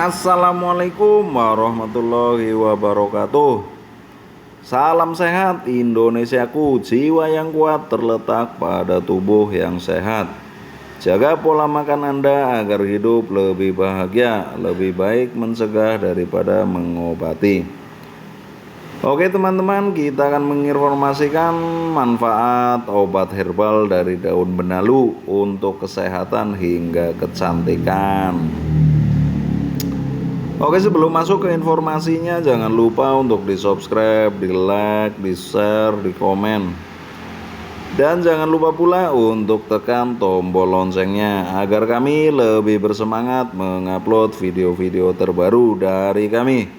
Assalamualaikum warahmatullahi wabarakatuh. Salam sehat Indonesiaku, jiwa yang kuat terletak pada tubuh yang sehat. Jaga pola makan Anda agar hidup lebih bahagia, lebih baik mencegah daripada mengobati. Oke teman-teman, kita akan menginformasikan manfaat obat herbal dari daun benalu untuk kesehatan hingga kecantikan. Oke, sebelum masuk ke informasinya, jangan lupa untuk di subscribe, di like, di share, di komen. Dan jangan lupa pula untuk tekan tombol loncengnya agar kami lebih bersemangat mengupload video-video terbaru dari kami.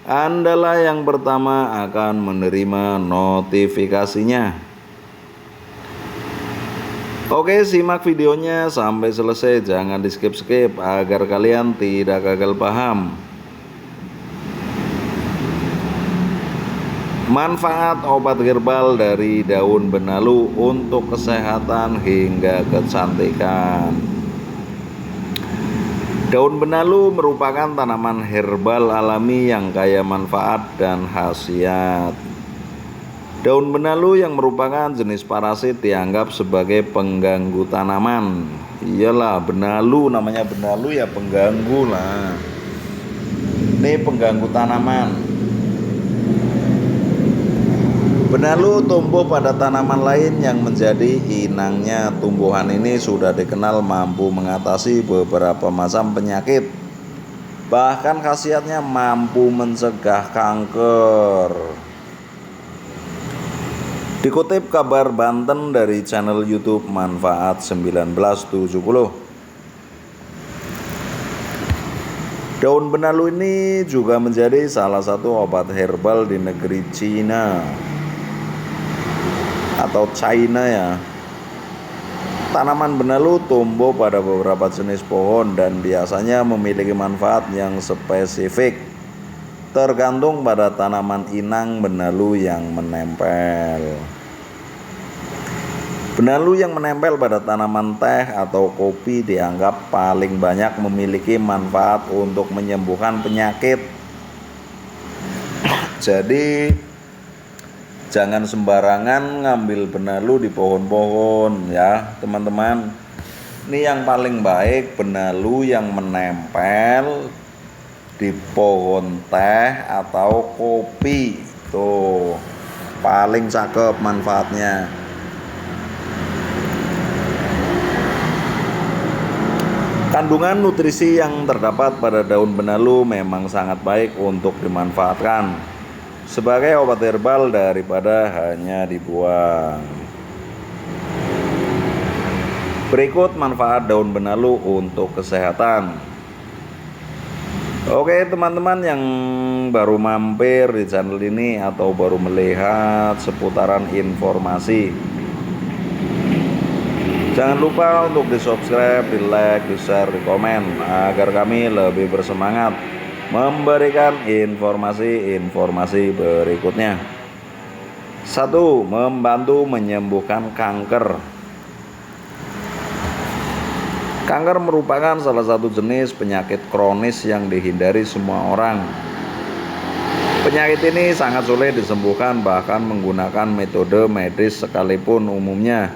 Andalah yang pertama akan menerima notifikasinya. Oke, simak videonya sampai selesai, jangan di skip-skip agar kalian tidak gagal paham. Manfaat obat herbal dari daun benalu untuk kesehatan hingga kecantikan. Daun benalu merupakan tanaman herbal alami yang kaya manfaat dan khasiat. Daun benalu yang merupakan jenis parasit dianggap sebagai pengganggu tanaman. Iyalah, benalu namanya benalu ya pengganggu lah. Ini pengganggu tanaman. Benalu tumbuh pada tanaman lain yang menjadi inangnya. Tumbuhan ini sudah dikenal mampu mengatasi beberapa macam penyakit. Bahkan khasiatnya mampu mencegah kanker. Dikutip kabar Banten dari channel YouTube Manfaat 1970. Daun benalu ini juga menjadi salah satu obat herbal di negeri Cina atau China ya. Tanaman benalu tumbuh pada beberapa jenis pohon dan biasanya memiliki manfaat yang spesifik, tergantung pada tanaman inang benalu yang menempel. Benalu yang menempel pada tanaman teh atau kopi dianggap paling banyak memiliki manfaat untuk menyembuhkan penyakit. Jadi jangan sembarangan ngambil benalu di pohon-pohon ya teman-teman. Ini yang paling baik benalu yang menempel di pohon teh atau kopi. Tuh, paling cakep manfaatnya. Kandungan nutrisi yang terdapat pada daun benalu memang sangat baik untuk dimanfaatkan sebagai obat herbal daripada hanya dibuang. Berikut manfaat daun benalu untuk kesehatan. Oke teman-teman yang baru mampir di channel ini atau baru melihat seputaran informasi, jangan lupa untuk di subscribe, di like, di share, di komen agar kami lebih bersemangat memberikan informasi-informasi berikutnya. 1. Membantu menyembuhkan kanker. Kanker merupakan salah satu jenis penyakit kronis yang dihindari semua orang. Penyakit ini sangat sulit disembuhkan bahkan menggunakan metode medis sekalipun. Umumnya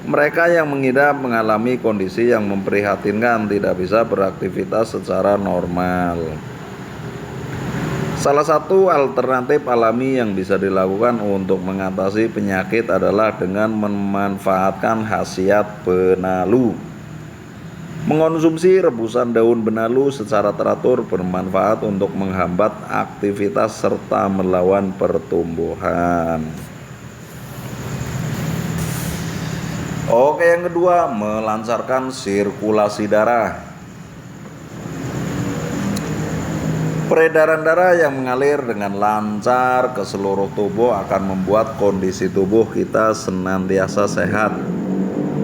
mereka yang mengidap mengalami kondisi yang memprihatinkan, tidak bisa beraktivitas secara normal. Salah satu alternatif alami yang bisa dilakukan untuk mengatasi penyakit adalah dengan memanfaatkan khasiat benalu. Mengonsumsi rebusan daun benalu secara teratur bermanfaat untuk menghambat aktivitas serta melawan pertumbuhan. Oke, yang kedua, melancarkan sirkulasi darah. Peredaran darah yang mengalir dengan lancar ke seluruh tubuh akan membuat kondisi tubuh kita senantiasa sehat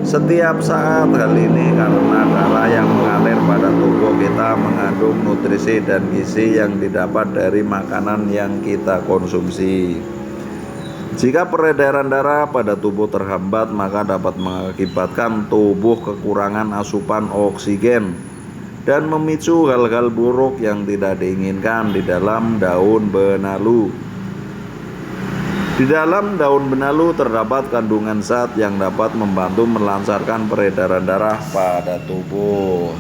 setiap saat. Hal ini karena darah yang mengalir pada tubuh kita mengandung nutrisi dan gizi yang didapat dari makanan yang kita konsumsi. Jika peredaran darah pada tubuh terhambat, maka dapat mengakibatkan tubuh kekurangan asupan oksigen dan memicu hal-hal buruk yang tidak diinginkan di dalam daun benalu. Di dalam daun benalu terdapat kandungan zat yang dapat membantu melancarkan peredaran darah pada tubuh.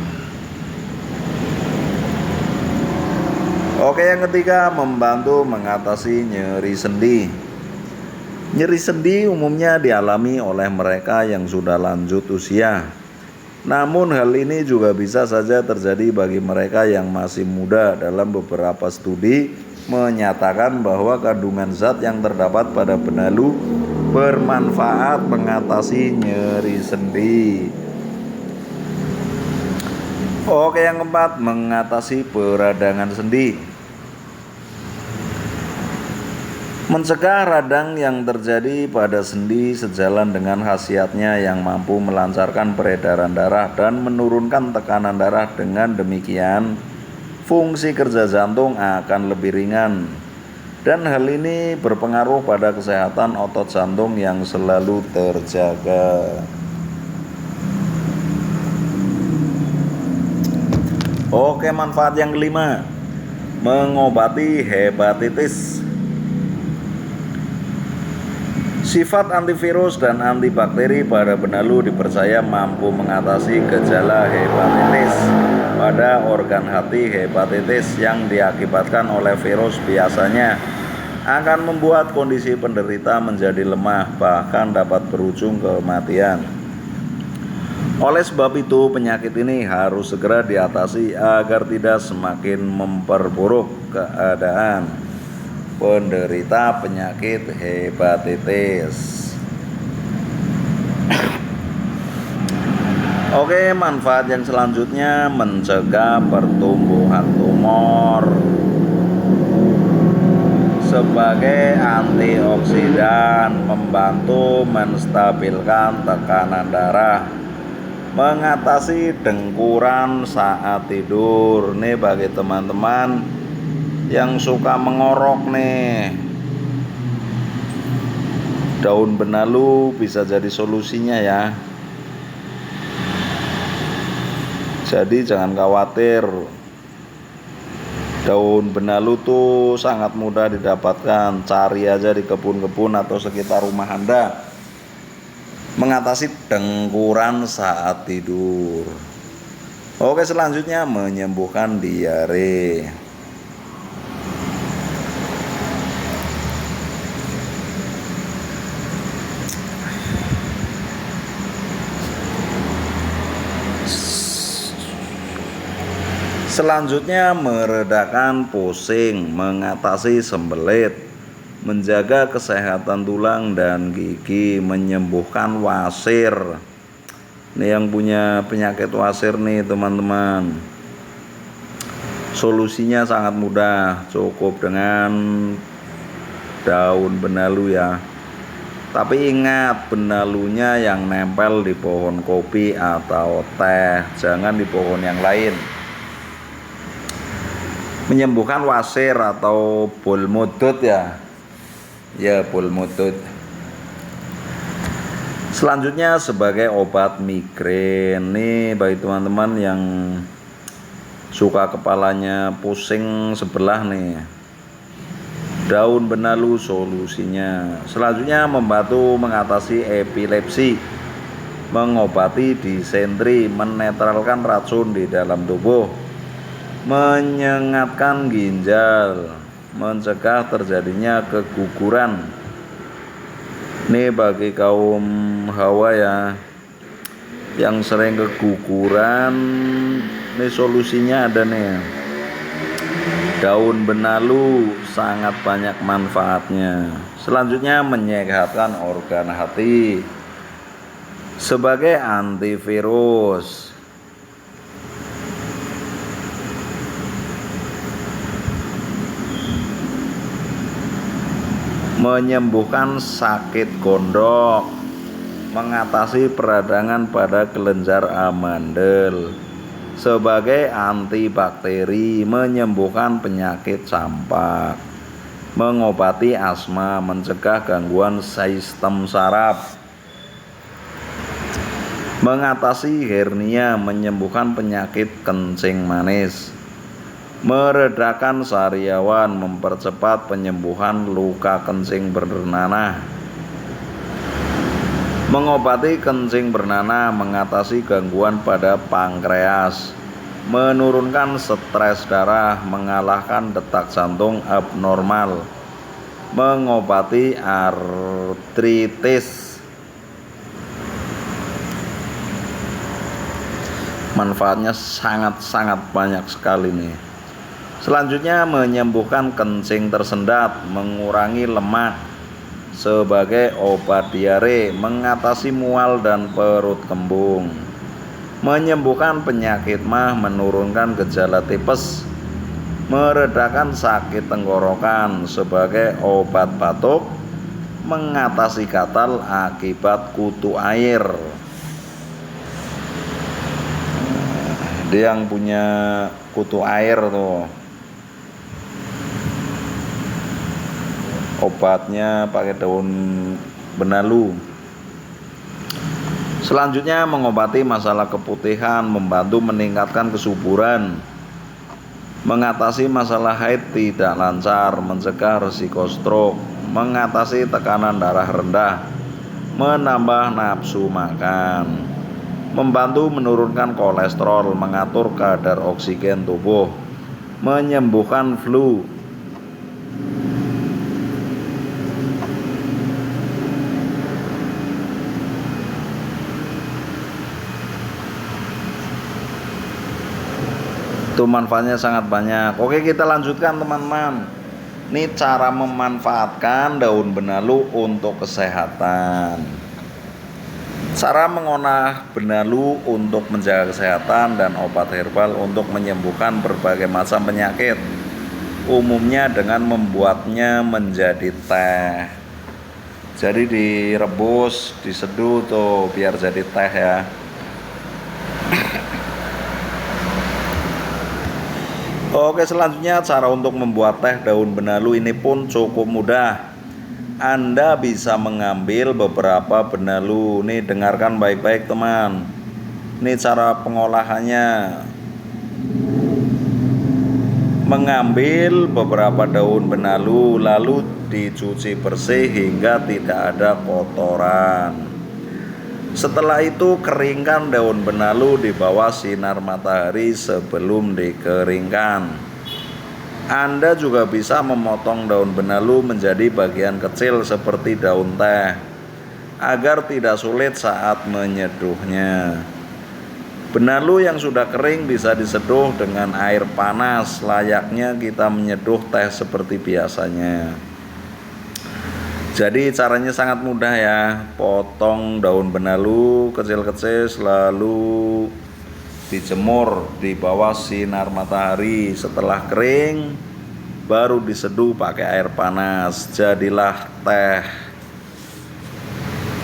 Oke, yang ketiga, membantu mengatasi nyeri sendi. Nyeri sendi umumnya dialami oleh mereka yang sudah lanjut usia. Namun hal ini juga bisa saja terjadi bagi mereka yang masih muda. Dalam beberapa studi menyatakan bahwa kandungan zat yang terdapat pada benalu bermanfaat mengatasi nyeri sendi. Oke, yang keempat, mengatasi peradangan sendi. Mencegah radang yang terjadi pada sendi sejalan dengan khasiatnya yang mampu melancarkan peredaran darah dan menurunkan tekanan darah. Dengan demikian, fungsi kerja jantung akan lebih ringan, dan hal ini berpengaruh pada kesehatan otot jantung yang selalu terjaga. Oke, manfaat yang kelima, mengobati hepatitis. Sifat antivirus dan antibakteri pada benalu dipercaya mampu mengatasi gejala hepatitis pada organ hati. Hepatitis yang diakibatkan oleh virus biasanya akan membuat kondisi penderita menjadi lemah, bahkan dapat berujung kematian. Oleh sebab itu, penyakit ini harus segera diatasi agar tidak semakin memperburuk keadaan penderita penyakit hepatitis. Oke, manfaat yang selanjutnya, mencegah pertumbuhan tumor. Sebagai antioksidan, membantu menstabilkan tekanan darah, mengatasi dengkuran saat tidur. Nih bagi teman-teman yang suka mengorok nih, daun benalu bisa jadi solusinya ya. Jadi jangan khawatir, daun benalu tuh sangat mudah didapatkan. Cari aja di kebun-kebun atau sekitar rumah Anda. Mengatasi dengkuran saat tidur. Oke, selanjutnya menyembuhkan diare. Selanjutnya, meredakan pusing, mengatasi sembelit, menjaga kesehatan tulang dan gigi, menyembuhkan wasir. Ini yang punya penyakit wasir nih teman-teman, solusinya sangat mudah, cukup dengan daun benalu ya. Tapi ingat, benalunya yang nempel di pohon kopi atau teh, jangan di pohon yang lain. Menyembuhkan wasir atau bul mudut ya, bul mudut. Selanjutnya sebagai obat migrain. Nih bagi teman-teman yang suka kepalanya pusing sebelah nih, daun benalu solusinya. Selanjutnya membantu mengatasi epilepsi, mengobati disentri, menetralkan racun di dalam tubuh, menyengatkan ginjal, mencegah terjadinya keguguran. Ini bagi kaum hawa ya, yang sering keguguran, ini solusinya ada nih. Daun benalu sangat banyak manfaatnya. Selanjutnya, menyehatkan organ hati sebagai antivirus. Menyembuhkan sakit gondok, mengatasi peradangan pada kelenjar amandel, sebagai antibakteri, menyembuhkan penyakit campak, mengobati asma, mencegah gangguan sistem saraf. mengatasi hernia, menyembuhkan penyakit kencing manis, meredakan sariawan, mempercepat penyembuhan luka kencing bernanah, mengobati kencing bernanah, mengatasi gangguan pada pankreas, menurunkan stres darah, mengalahkan detak jantung abnormal, mengobati artritis. Manfaatnya sangat-sangat banyak sekali nih. Selanjutnya menyembuhkan kencing tersendat, mengurangi lemak sebagai obat diare, mengatasi mual dan perut kembung, menyembuhkan penyakit mah, menurunkan gejala tipes, meredakan sakit tenggorokan sebagai obat batuk, mengatasi gatal akibat kutu air. Dia yang punya kutu air tuh, obatnya pakai daun benalu. Selanjutnya mengobati masalah keputihan, membantu meningkatkan kesuburan, mengatasi masalah haid tidak lancar, mencegah risiko stroke, mengatasi tekanan darah rendah, menambah nafsu makan, membantu menurunkan kolesterol, mengatur kadar oksigen tubuh, menyembuhkan flu. Itu manfaatnya sangat banyak. Oke, kita lanjutkan teman-teman. Ini cara memanfaatkan daun benalu untuk kesehatan. Cara mengolah benalu untuk menjaga kesehatan dan obat herbal untuk menyembuhkan berbagai macam penyakit. Umumnya dengan membuatnya menjadi teh. Jadi direbus, diseduh tuh biar jadi teh ya. Oke, selanjutnya cara untuk membuat teh daun benalu ini pun cukup mudah. Anda bisa mengambil beberapa benalu. Nih, dengarkan baik-baik teman. Ini cara pengolahannya. Mengambil beberapa daun benalu lalu dicuci bersih hingga tidak ada kotoran. Setelah itu keringkan daun benalu di bawah sinar matahari sebelum dikeringkan. Anda juga bisa memotong daun benalu menjadi bagian kecil seperti daun teh agar tidak sulit saat menyeduhnya. Benalu yang sudah kering bisa diseduh dengan air panas layaknya kita menyeduh teh seperti biasanya. Jadi caranya sangat mudah ya. Potong daun benalu kecil-kecil lalu dijemur di bawah sinar matahari. Setelah kering baru diseduh pakai air panas. Jadilah teh.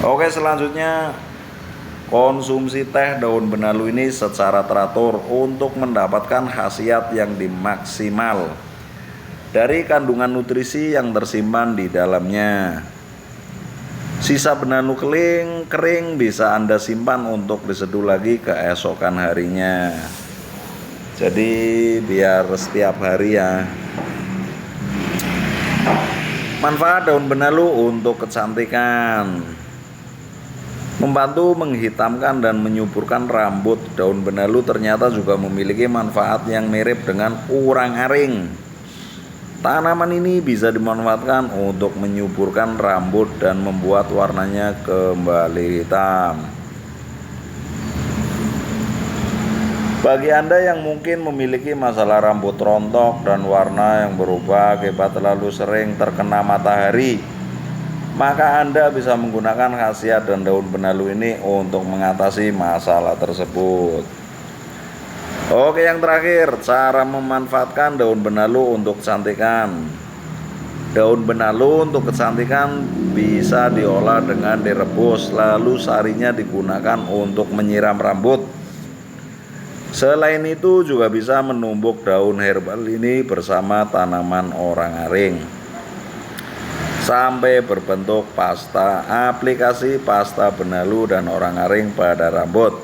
Oke, selanjutnya konsumsi teh daun benalu ini secara teratur untuk mendapatkan khasiat yang dimaksimal dari kandungan nutrisi yang tersimpan di dalamnya. Sisa benalu kering bisa Anda simpan untuk diseduh lagi keesokan harinya. Jadi biar setiap hari ya. Manfaat daun benalu untuk kecantikan. Membantu menghitamkan dan menyuburkan rambut. Daun benalu ternyata juga memiliki manfaat yang mirip dengan urang-aring. Tanaman ini bisa dimanfaatkan untuk menyuburkan rambut dan membuat warnanya kembali hitam. Bagi Anda yang mungkin memiliki masalah rambut rontok dan warna yang berubah akibat terlalu sering terkena matahari, maka Anda bisa menggunakan khasiat dan daun benalu ini untuk mengatasi masalah tersebut. Oke, yang terakhir, cara memanfaatkan daun benalu untuk kecantikan. Daun benalu untuk kecantikan bisa diolah dengan direbus, lalu sarinya digunakan untuk menyiram rambut. Selain itu juga bisa menumbuk daun herbal ini bersama tanaman orang-aring. sampai berbentuk pasta, aplikasi pasta benalu dan orang-aring pada rambut,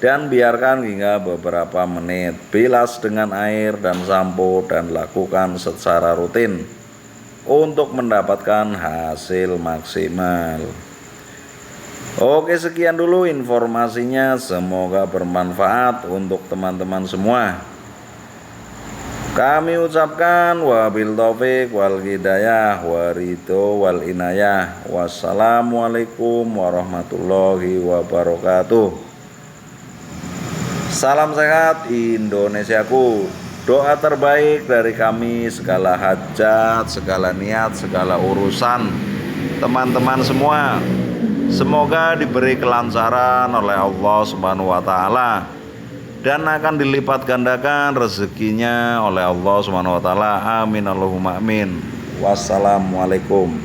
dan biarkan hingga beberapa menit. Bilas dengan air dan sampo dan lakukan secara rutin untuk mendapatkan hasil maksimal. Oke, sekian dulu informasinya, semoga bermanfaat untuk teman-teman semua. Kami ucapkan wabil taufik wal hidayah waridho wal inayah. Wassalamualaikum warahmatullahi wabarakatuh. Salam sehat Indonesiaku. Doa terbaik dari kami, segala hajat, segala niat, segala urusan teman-teman semua, semoga diberi kelancaran oleh Allah Subhanahu wa taala dan akan dilipat gandakan rezekinya oleh Allah Subhanahu wa taala. Amin Allahumma amin. Wassalamualaikum.